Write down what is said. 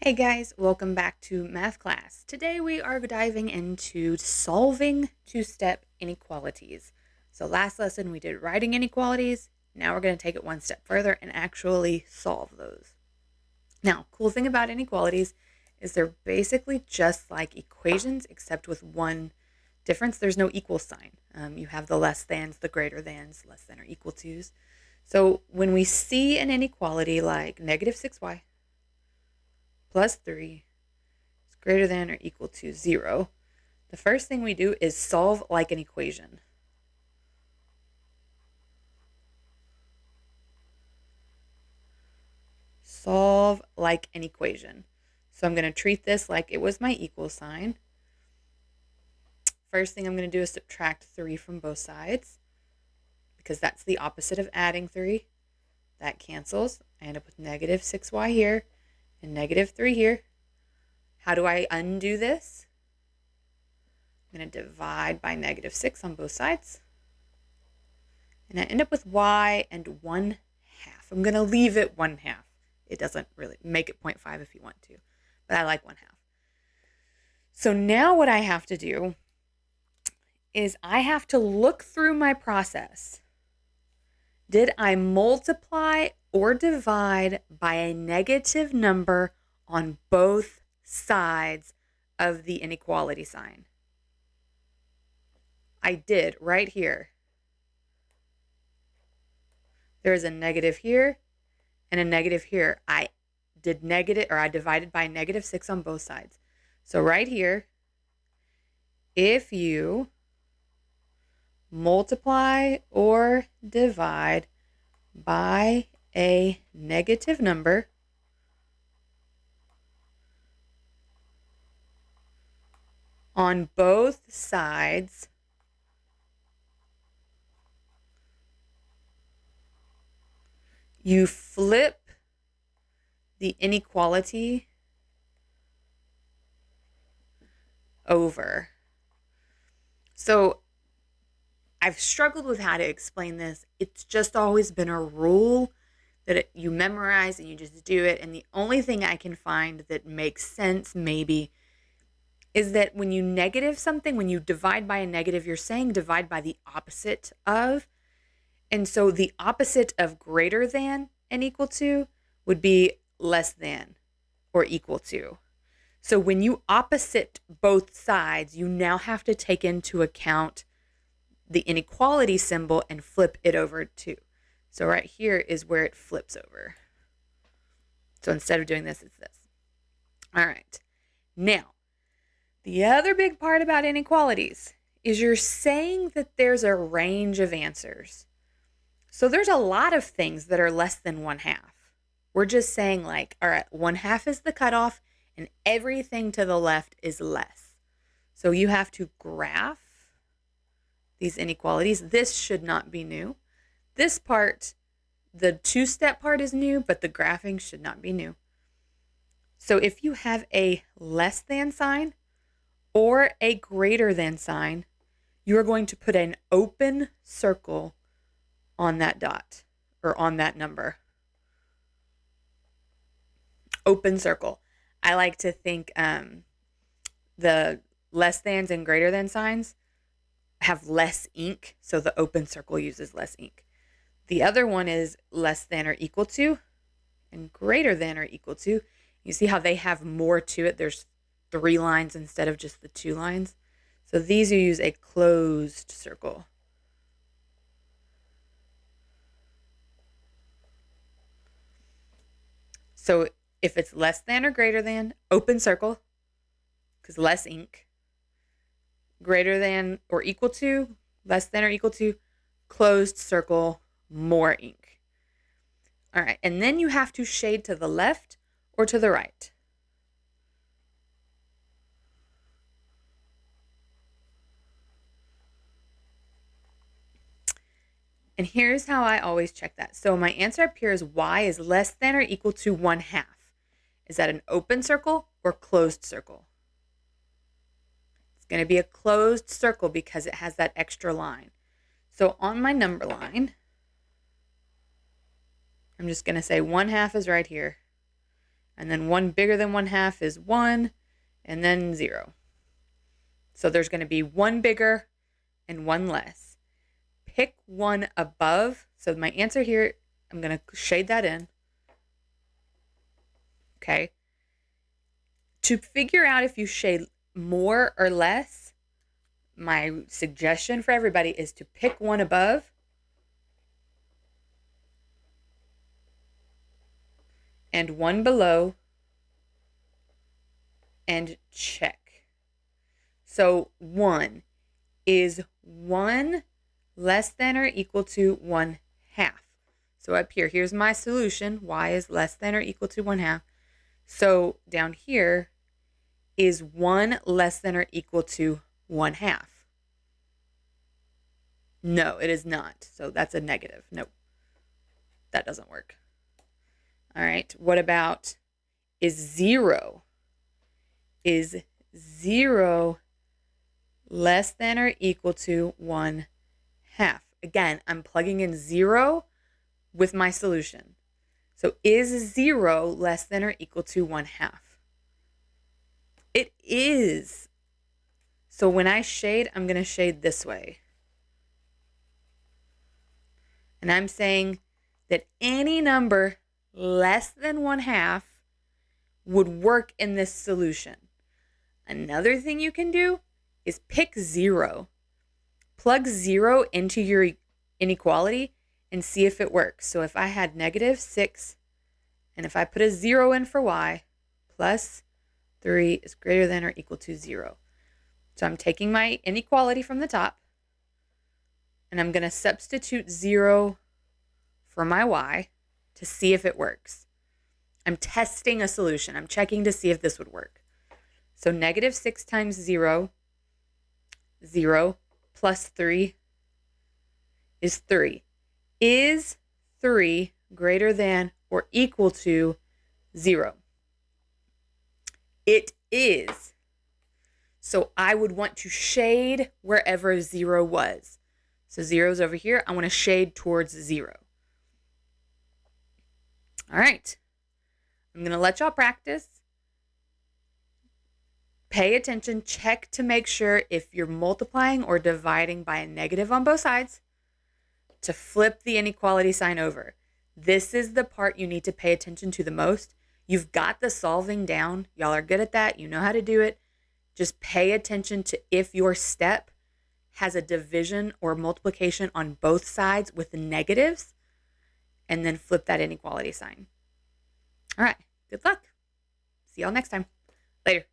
Hey guys, welcome back to math class. Today we are diving into solving two-step inequalities. So last lesson we did writing inequalities. Now we're going to take it one step further and actually solve those. Now, cool thing about inequalities is they're basically just like equations except with one difference. There's no equal sign. You have the less thans, the greater thans, less than or equal to's. So when we see an inequality like negative 6y plus 3 is greater than or equal to 0, the first thing we do is solve like an equation. Solve like an equation. So I'm going to treat this like it was my equal sign. First thing I'm going to do is subtract 3 from both sides because that's the opposite of adding 3. That cancels. I end up with negative 6y here and negative 3 here. How do I undo this? I'm going to divide by negative 6 on both sides. And I end up with y and 1/2. I'm going to leave it 1/2. It doesn't really make it 0.5 if you want to, but I like 1/2. So now what I have to do is I have to look through my process. Did I multiply or divide by a negative number on both sides of the inequality sign? I did right here. There is a negative here and a negative here. I divided by negative 6 on both sides. So right here, if you multiply or divide by a negative number on both sides, you flip the inequality over. So I've struggled with how to explain this. It's just always been a rule that you memorize and you just do it. And the only thing I can find that makes sense maybe is that when you negative something, when you divide by a negative, you're saying divide by the opposite of. And so the opposite of greater than and equal to would be less than or equal to. So when you opposite both sides, you now have to take into account the inequality symbol and flip it over too. So right here is where it flips over. So instead of doing this, it's this. All right. Now, the other big part about inequalities is you're saying that there's a range of answers. So there's a lot of things that are less than 1/2. We're just saying like, all right, 1/2 is the cutoff and everything to the left is less. So you have to graph these inequalities. This should not be new. This part, the two-step part is new, but the graphing should not be new. So if you have a less than sign or a greater than sign, you are going to put an open circle on that dot or on that number. Open circle. I like to think the less thans and greater than signs have less ink, so the open circle uses less ink. The other one is less than or equal to and greater than or equal to. You see how they have more to it? There's 3 lines instead of just the 2 lines. So these you use a closed circle. So if it's less than or greater than, open circle, because less ink. Greater than or equal to, less than or equal to, closed circle, more ink. All right, and then you have to shade to the left or to the right. And here's how I always check that. So my answer up here is y is less than or equal to 1/2. Is that an open circle or closed circle? It's going to be a closed circle because it has that extra line. So on my number line, I'm just going to say 1/2 is right here. And then 1 bigger than 1/2 is 1, and then 0. So there's going to be 1 bigger and 1 less. Pick one above. So my answer here, I'm going to shade that in. Okay. To figure out if you shade more or less, my suggestion for everybody is to pick one above and one below and check. So 1 is 1 less than or equal to 1/2. So up here, here's my solution. Y is less than or equal to 1/2. So down here is 1 less than or equal to 1/2. No, it is not. So that's a negative. Nope. That doesn't work. All right. What about is 0? Is 0 less than or equal to 1/2? Again, I'm plugging in 0 with my solution. So is 0 less than or equal to 1/2? It is. So when I shade, I'm going to shade this way. And I'm saying that any number less than 1/2 would work in this solution. Another thing you can do is pick 0. Plug 0 into your inequality and see if it works. So if I had -6, and if I put a 0 in for y, plus 3 is greater than or equal to 0. So I'm taking my inequality from the top, and I'm going to substitute 0 for my y to see if it works. I'm testing a solution. I'm checking to see if this would work. So -6 times 0, 0 plus 3 is 3. Is 3 greater than or equal to 0? It is. So I would want to shade wherever 0 was. So 0 is over here. I want to shade towards 0. All right. I'm going to let y'all practice. Pay attention. Check to make sure if you're multiplying or dividing by a negative on both sides to flip the inequality sign over. This is the part you need to pay attention to the most. You've got the solving down. Y'all are good at that. You know how to do it. Just pay attention to if your step has a division or multiplication on both sides with the negatives, and then flip that inequality sign. All right. Good luck. See y'all next time. Later.